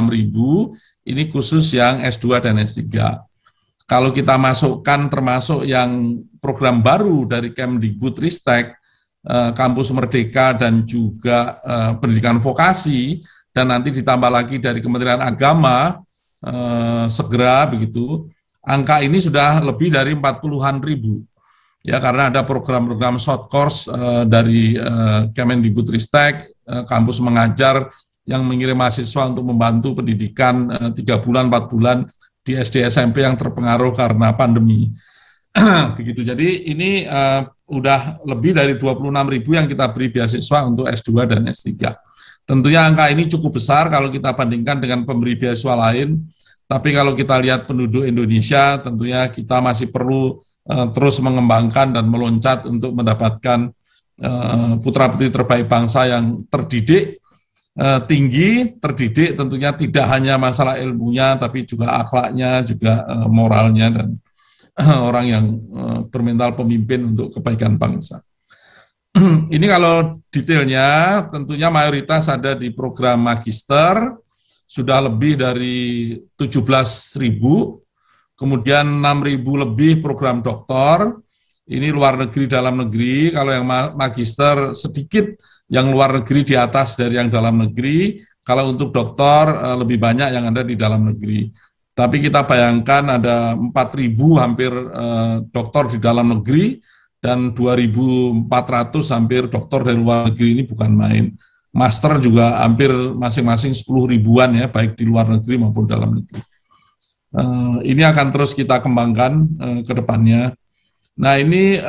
26.000, ini khusus yang S2 dan S3. Kalau kita masukkan termasuk yang program baru dari Kemdikbudristek, Kampus Merdeka dan juga pendidikan vokasi, dan nanti ditambah lagi dari Kementerian Agama, segera begitu, angka ini sudah lebih dari 40-an ribu. Ya, karena ada program-program short course dari Kemendikbudristek, kampus mengajar yang mengirim mahasiswa untuk membantu pendidikan 3 bulan, 4 bulan di SD SMP yang terpengaruh karena pandemi. Begitu. Jadi ini udah lebih dari 26.000 yang kita beri beasiswa untuk S2 dan S3. Tentunya angka ini cukup besar kalau kita bandingkan dengan pemberi beasiswa lain, tapi kalau kita lihat penduduk Indonesia, tentunya kita masih perlu terus mengembangkan dan meloncat untuk mendapatkan putra-putri terbaik bangsa yang terdidik, tinggi, terdidik, tentunya tidak hanya masalah ilmunya, tapi juga akhlaknya, juga moralnya, dan orang yang bermental pemimpin untuk kebaikan bangsa. Ini kalau detailnya, tentunya mayoritas ada di program magister, sudah lebih dari 17.000, kemudian 6.000 lebih program doktor, ini luar negeri, dalam negeri. Kalau yang magister sedikit, yang luar negeri di atas dari yang dalam negeri. Kalau untuk doktor lebih banyak yang ada di dalam negeri. Tapi kita bayangkan ada 4.000 hampir doktor di dalam negeri, dan 2.400 hampir doktor dari luar negeri, ini bukan main. Master juga hampir masing-masing 10 ribuan ya, baik di luar negeri maupun dalam negeri. Ini akan terus kita kembangkan ke depannya. Nah, ini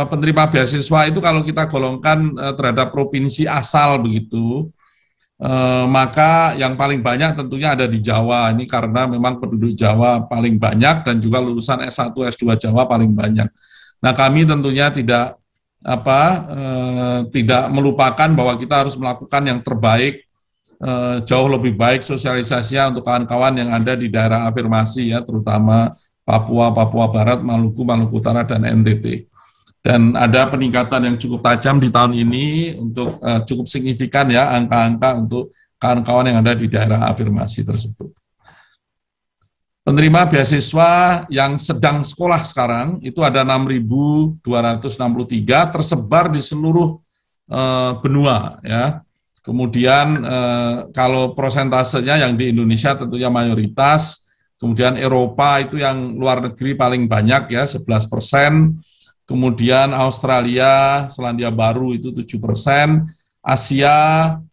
penerima beasiswa itu kalau kita golongkan terhadap provinsi asal begitu, maka yang paling banyak tentunya ada di Jawa. Ini karena memang penduduk Jawa paling banyak dan juga lulusan S1, S2 Jawa paling banyak. Nah, kami tentunya tidak melupakan bahwa kita harus melakukan yang terbaik, jauh lebih baik sosialisasinya untuk kawan-kawan yang ada di daerah afirmasi ya, terutama Papua, Papua Barat, Maluku, Maluku Utara, dan NTT. Dan ada peningkatan yang cukup tajam di tahun ini untuk cukup signifikan ya angka-angka untuk kawan-kawan yang ada di daerah afirmasi tersebut. Penerima beasiswa yang sedang sekolah sekarang itu ada 6.263 tersebar di seluruh benua ya. Kemudian kalau prosentasenya yang di Indonesia tentunya mayoritas, kemudian Eropa itu yang luar negeri paling banyak ya 11%, kemudian Australia, Selandia Baru itu 7%, Asia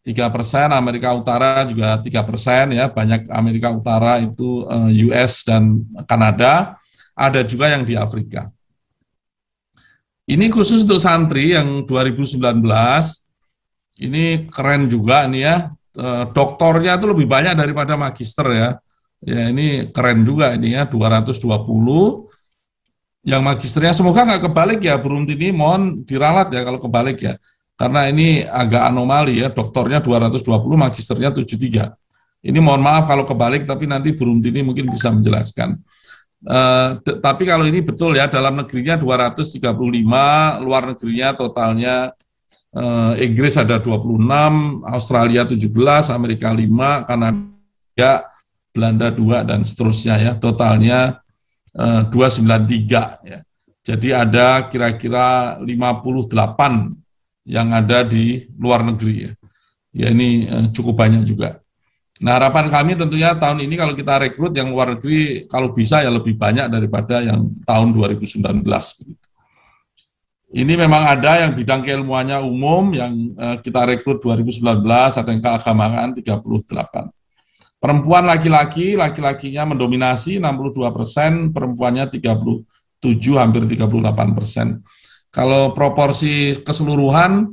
3%, Amerika Utara juga 3% ya, banyak Amerika Utara itu US dan Kanada, ada juga yang di Afrika. Ini khusus untuk santri yang 2019, ini keren juga nih ya, doktornya itu lebih banyak daripada magister ya. Ya ini keren juga ini ya, 220, yang magisternya semoga nggak kebalik ya, Buruntini mohon diralat ya kalau kebalik ya. Karena ini agak anomali ya, doktornya 220, magisternya 73. Ini mohon maaf kalau kebalik, tapi nanti Buruntini mungkin bisa menjelaskan. Tapi kalau ini betul ya, dalam negerinya 235, luar negerinya totalnya Inggris ada 26, Australia 17, Amerika 5, Kanada, Belanda 2, dan seterusnya ya, totalnya 293 ya. Jadi ada kira-kira 58 yang ada di luar negeri ya. Ya ini cukup banyak juga. Nah, harapan kami tentunya tahun ini kalau kita rekrut yang luar negeri kalau bisa ya lebih banyak daripada yang tahun 2019 begitu. Ini memang ada yang bidang keilmuannya umum yang kita rekrut 2019, ada yang keagamaan 38. Perempuan laki-lakinya mendominasi 62%, perempuannya 37, hampir 38%. Kalau proporsi keseluruhan,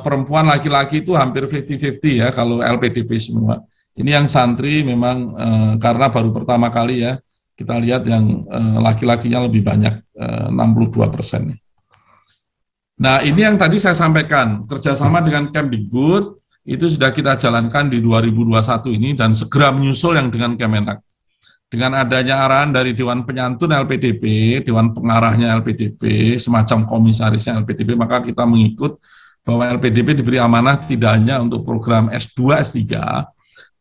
perempuan laki-laki itu hampir 50-50 ya, kalau LPDP semua. Ini yang santri memang karena baru pertama kali ya, kita lihat yang laki-lakinya lebih banyak, 62%. Nah, ini yang tadi saya sampaikan, kerjasama dengan Kemdikbud, itu sudah kita jalankan di 2021 ini, dan segera menyusul yang dengan Kemenak. Dengan adanya arahan dari Dewan Penyantun LPDP, Dewan Pengarahnya LPDP, semacam komisarisnya LPDP, maka kita mengikut bahwa LPDP diberi amanah tidak hanya untuk program S2, S3,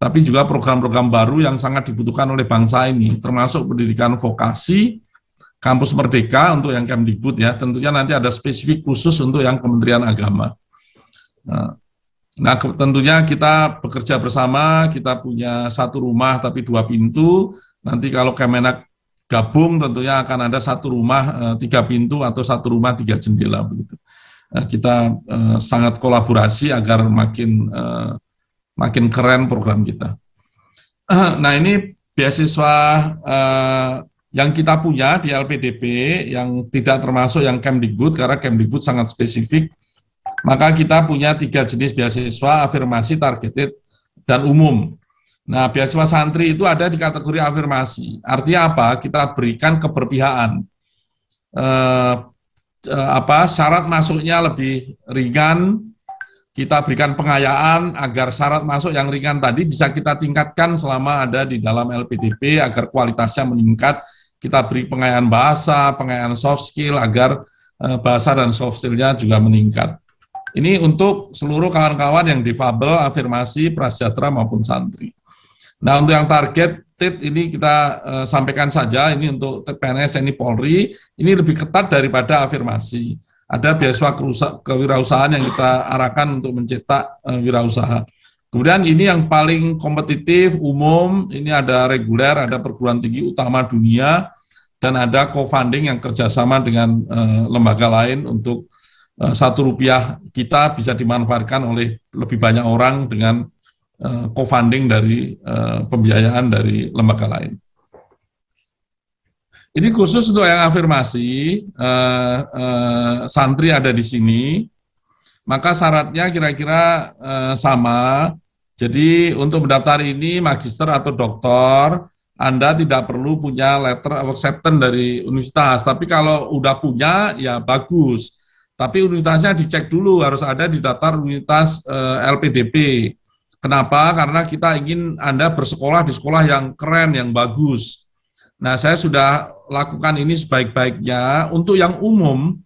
tapi juga program-program baru yang sangat dibutuhkan oleh bangsa ini, termasuk pendidikan vokasi, Kampus Merdeka untuk yang Kemdikbud ya, tentunya nanti ada spesifik khusus untuk yang Kementerian Agama. Nah, tentunya kita bekerja bersama, kita punya satu rumah tapi dua pintu, nanti kalau Kemenak gabung tentunya akan ada satu rumah tiga pintu atau satu rumah tiga jendela begitu. Kita sangat kolaborasi agar makin keren program kita. Nah, ini beasiswa yang kita punya di LPDP yang tidak termasuk yang Kemdikbud, karena Kemdikbud sangat spesifik, maka kita punya 3 jenis beasiswa, afirmasi, targeted, dan umum. Nah, beasiswa santri itu ada di kategori afirmasi. Artinya apa? Kita berikan keberpihakan. Syarat masuknya lebih ringan, kita berikan pengayaan agar syarat masuk yang ringan tadi bisa kita tingkatkan selama ada di dalam LPDP agar kualitasnya meningkat. Kita beri pengayaan bahasa, pengayaan soft skill agar bahasa dan soft skill-nya juga meningkat. Ini untuk seluruh kawan-kawan yang difabel, afirmasi, prasejahtera maupun santri. Nah, untuk yang targeted ini kita sampaikan saja, ini untuk PNS, TNI, Polri, ini lebih ketat daripada afirmasi. Ada beasiswa kewirausahaan yang kita arahkan untuk mencetak wirausaha. Kemudian ini yang paling kompetitif, umum, ini ada reguler, ada perguruan tinggi utama dunia, dan ada co-funding yang kerjasama dengan lembaga lain untuk Rp1 kita bisa dimanfaatkan oleh lebih banyak orang dengan co-funding dari pembiayaan dari lembaga lain. Ini khusus untuk yang afirmasi, santri ada di sini, maka syaratnya kira-kira sama. Jadi untuk mendaftar ini magister atau doktor, Anda tidak perlu punya letter of acceptance dari universitas. Tapi kalau udah punya, ya bagus. Tapi universitasnya dicek dulu, harus ada di daftar universitas LPDP. Kenapa? Karena kita ingin Anda bersekolah di sekolah yang keren, yang bagus. Nah, saya sudah lakukan ini sebaik-baiknya. Untuk yang umum,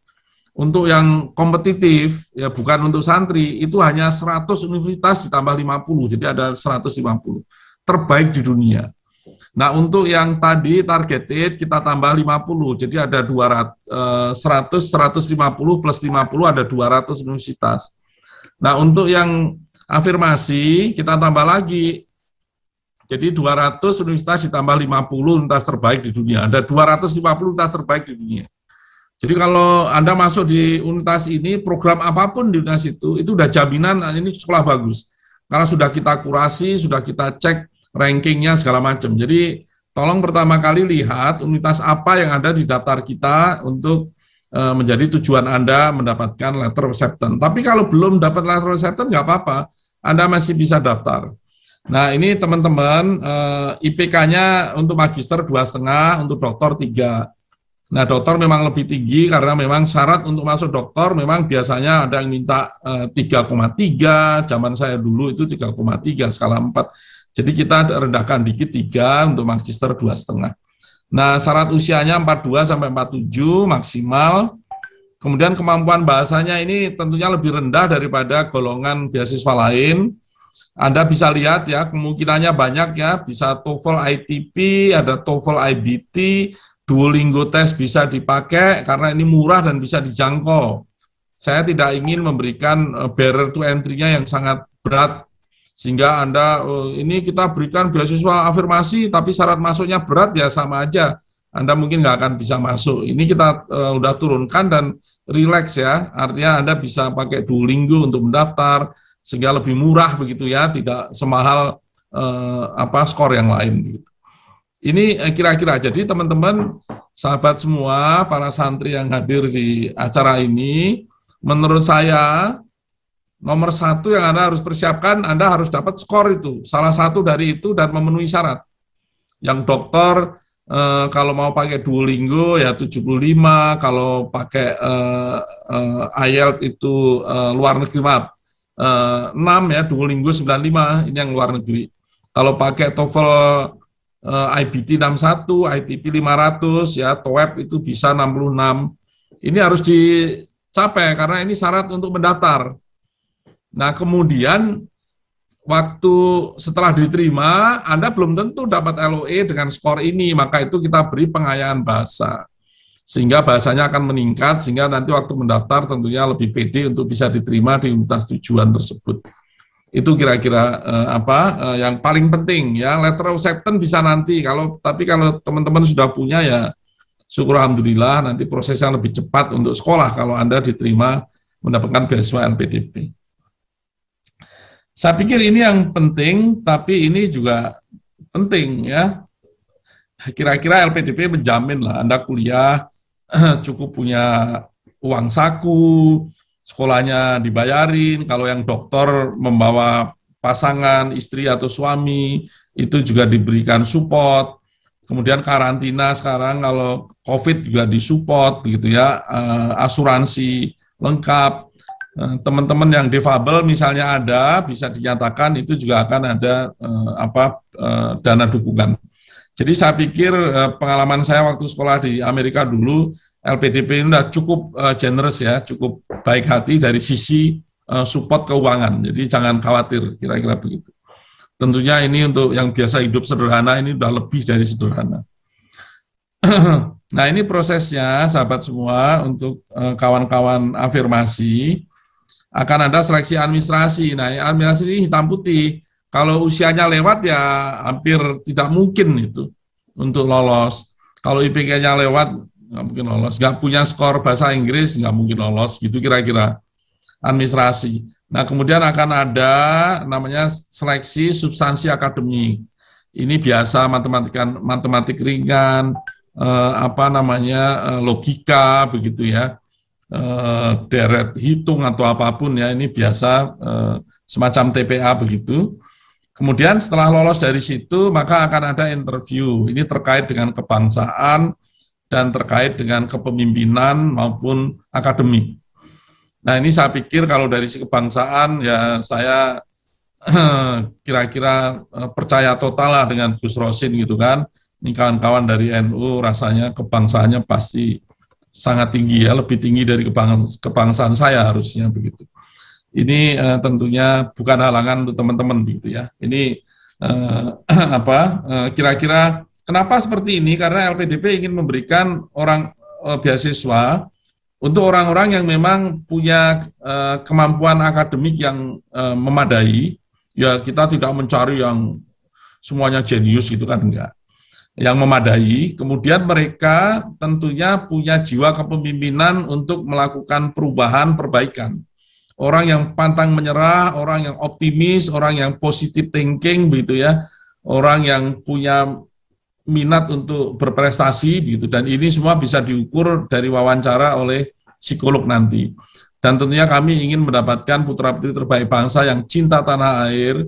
untuk yang kompetitif, ya bukan untuk santri, itu hanya 100 universitas ditambah 50, jadi ada 150. Terbaik di dunia. Nah, untuk yang tadi targeted, kita tambah 50, jadi ada 100, 150 plus 50, ada 200 universitas. Nah, untuk yang afirmasi, kita tambah lagi. Jadi 200 universitas ditambah 50 universitas terbaik di dunia. Ada 250 universitas terbaik di dunia. Jadi kalau Anda masuk di universitas ini, program apapun di universitas itu udah jaminan ini sekolah bagus. Karena sudah kita kurasi, sudah kita cek rankingnya segala macam. Jadi tolong pertama kali lihat universitas apa yang ada di daftar kita untuk menjadi tujuan Anda mendapatkan letter of acceptance. Tapi kalau belum dapat letter of acceptance, nggak apa-apa, Anda masih bisa daftar. Nah, ini teman-teman, IPK-nya untuk magister 2,5, untuk doktor 3. Nah, doktor memang lebih tinggi karena memang syarat untuk masuk doktor memang biasanya ada yang minta 3,3, zaman saya dulu itu 3,3 skala 4. Jadi kita rendahkan dikit 3 untuk magister 2,5. Nah, syarat usianya 42 sampai 47 maksimal. Kemudian kemampuan bahasanya ini tentunya lebih rendah daripada golongan beasiswa lain. Anda bisa lihat ya, kemungkinannya banyak ya, bisa TOEFL ITP, ada TOEFL IBT, Duolingo tes bisa dipakai karena ini murah dan bisa dijangkau. Saya tidak ingin memberikan barrier to entry-nya yang sangat berat, sehingga Anda, ini kita berikan beasiswa afirmasi, tapi syarat masuknya berat ya sama aja. Anda mungkin nggak akan bisa masuk. Ini kita udah turunkan dan relax ya, artinya Anda bisa pakai Duolingo untuk mendaftar, sehingga lebih murah begitu ya, tidak semahal skor yang lain begitu. Ini kira-kira, jadi teman-teman, sahabat semua, para santri yang hadir di acara ini, menurut saya, nomor 1 yang Anda harus persiapkan, Anda harus dapat skor itu, salah satu dari itu dan memenuhi syarat. Yang dokter, kalau mau pakai Duolingo ya 75, kalau pakai IELTS itu luar negeri, maaf, 6 ya, Duolingo 95, ini yang luar negeri. Kalau pakai TOEFL IBT 61, ITP 500, ya, TOEFL itu bisa 66. Ini harus dicapai karena ini syarat untuk mendaftar. Nah, kemudian waktu setelah diterima, Anda belum tentu dapat LOE dengan skor ini, maka itu kita beri pengayaan bahasa. Sehingga bahasanya akan meningkat, sehingga nanti waktu mendaftar tentunya lebih pede untuk bisa diterima di universitas tujuan tersebut. Itu kira-kira yang paling penting ya. Letter of acceptance bisa nanti, tapi kalau teman-teman sudah punya ya syukur alhamdulillah, nanti prosesnya lebih cepat untuk sekolah kalau Anda diterima mendapatkan beasiswa LPDP. Saya pikir ini yang penting, tapi ini juga penting ya. Kira-kira LPDP menjamin lah Anda kuliah cukup punya uang saku, sekolahnya dibayarin, kalau yang dokter membawa pasangan, istri atau suami, itu juga diberikan support. Kemudian karantina sekarang kalau COVID juga disupport, gitu ya, asuransi lengkap. Teman-teman yang difabel misalnya ada, bisa dinyatakan itu juga akan ada dana dukungan. Jadi saya pikir pengalaman saya waktu sekolah di Amerika dulu, LPDP ini sudah cukup generous ya, cukup baik hati dari sisi support keuangan. Jadi jangan khawatir, kira-kira begitu. Tentunya ini untuk yang biasa hidup sederhana, ini sudah lebih dari sederhana. Nah ini prosesnya, sahabat semua, untuk kawan-kawan afirmasi, akan ada seleksi administrasi. Nah administrasi ini hitam putih. Kalau usianya lewat ya hampir tidak mungkin itu untuk lolos. Kalau IPK-nya lewat, nggak mungkin lolos. Nggak punya skor bahasa Inggris, nggak mungkin lolos. Gitu kira-kira administrasi. Nah, kemudian akan ada namanya seleksi substansi akademik. Ini biasa matematik ringan, logika, begitu ya. Deret hitung atau apapun ya, ini biasa semacam TPA begitu. Kemudian setelah lolos dari situ, maka akan ada interview. Ini terkait dengan kebangsaan dan terkait dengan kepemimpinan maupun akademik. Nah ini saya pikir kalau dari si kebangsaan, ya saya kira-kira percaya total lah dengan Gus Rosin gitu kan. Ini kawan-kawan dari NU rasanya kebangsaannya pasti sangat tinggi ya, lebih tinggi dari kebangsaan saya harusnya begitu. Ini tentunya bukan halangan untuk teman-teman gitu ya. Ini kira-kira kenapa seperti ini? Karena LPDP ingin memberikan beasiswa untuk orang-orang yang memang punya kemampuan akademik yang memadai. Ya kita tidak mencari yang semuanya jenius gitu kan, enggak. Yang memadai, kemudian mereka tentunya punya jiwa kepemimpinan untuk melakukan perubahan, perbaikan. Orang yang pantang menyerah, orang yang optimis, orang yang positive thinking, begitu ya, orang yang punya minat untuk berprestasi, begitu. Dan ini semua bisa diukur dari wawancara oleh psikolog nanti. Dan tentunya kami ingin mendapatkan putra-putri terbaik bangsa yang cinta tanah air,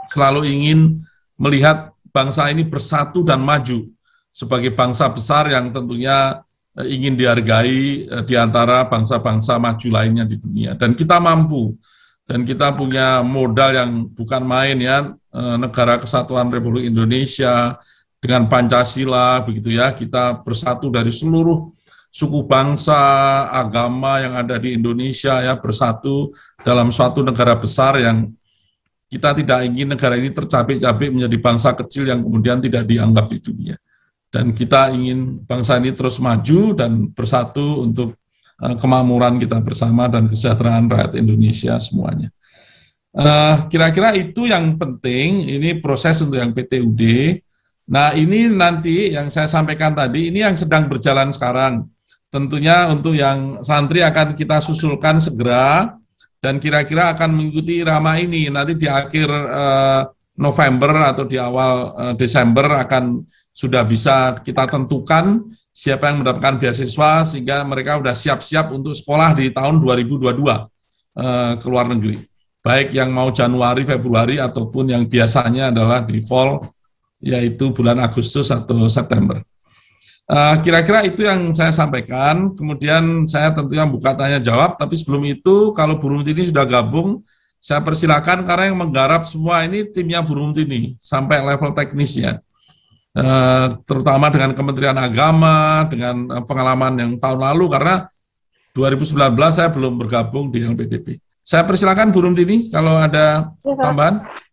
selalu ingin melihat bangsa ini bersatu dan maju sebagai bangsa besar yang tentunya ingin dihargai di antara bangsa-bangsa maju lainnya di dunia. Dan kita mampu, dan kita punya modal yang bukan main ya, Negara Kesatuan Republik Indonesia dengan Pancasila, begitu ya, kita bersatu dari seluruh suku bangsa, agama yang ada di Indonesia ya, bersatu dalam suatu negara besar yang kita tidak ingin negara ini tercapek-capek menjadi bangsa kecil yang kemudian tidak dianggap di dunia. Dan kita ingin bangsa ini terus maju dan bersatu untuk kemakmuran kita bersama dan kesejahteraan rakyat Indonesia semuanya. Kira-kira itu yang penting, ini proses untuk yang PTUD. Nah ini nanti yang saya sampaikan tadi, ini yang sedang berjalan sekarang. Tentunya untuk yang santri akan kita susulkan segera, dan kira-kira akan mengikuti irama ini. Nanti di akhir November atau di awal Desember akan sudah bisa kita tentukan siapa yang mendapatkan beasiswa sehingga mereka sudah siap-siap untuk sekolah di tahun 2022 ke luar negeri. Baik yang mau Januari, Februari ataupun yang biasanya adalah di fall yaitu bulan Agustus atau September. Kira-kira itu yang saya sampaikan, kemudian saya tentunya buka tanya jawab, tapi sebelum itu kalau Bu Rumtini sudah gabung, saya persilakan karena yang menggarap semua ini timnya Bu Rumtini sampai level teknisnya. Terutama dengan Kementerian Agama, dengan pengalaman yang tahun lalu, karena 2019 saya belum bergabung di LPDP. Saya persilakan Bu Rumtini kalau ada Ya, Pak. tambahan.